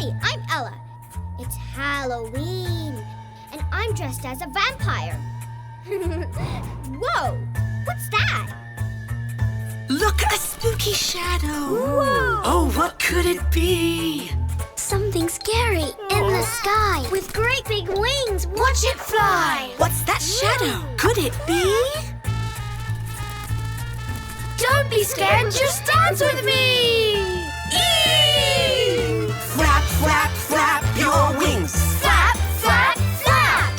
Hi, I'm Ella. It's Halloween, and I'm dressed as a vampire. Whoa, what's that? Look, a spooky shadow. Whoa. Oh, what could it be? Something scary in the sky. With great big wings, watch it fly. What's that shadow? Could it be? Don't be scared, just dance with me. Eee! Flap, flap, flap your wings. Flap, flap, flap.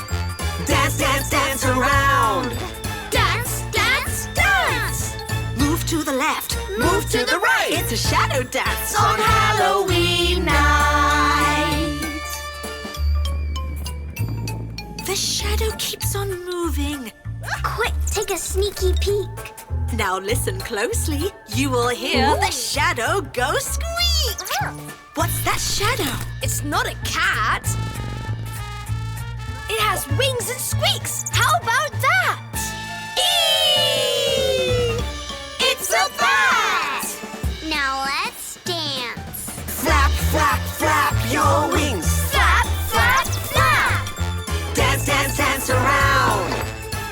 Dance, dance, dance around. Dance, dance, dance. Move to the left. Move to the right. It's a shadow dance On Halloween night. The shadow keeps on moving. Quick, take a sneaky peek. Now listen closely. You will hear the shadow go squeak. What's that shadow? It's not a cat. It has wings and squeaks. How about that? Eee! It's a bat! Now let's dance. Flap, flap, flap your wings. Flap, flap, flap. Dance, dance, dance around.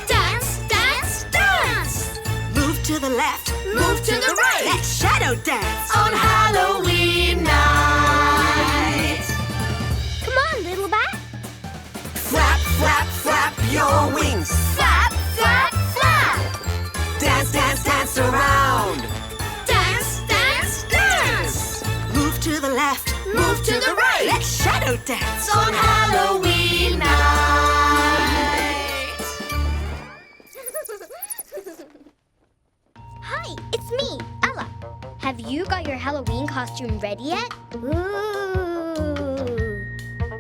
Dance, dance, dance. Move to the left. Move to the right. Let's shadow dance On Halloween night. Come on, little bat. Flap, flap, flap your wings. Flap, flap, flap. Dance, dance, dance around. Dance, dance, dance. Move to the left. Move to the right. Let's shadow dance On Halloween night. Hi, it's me, Ella. Have you got your Halloween costume ready yet? Ooh.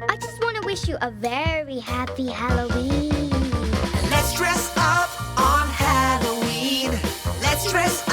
I just want to wish you a very happy Halloween. Let's dress up on Halloween. Let's dress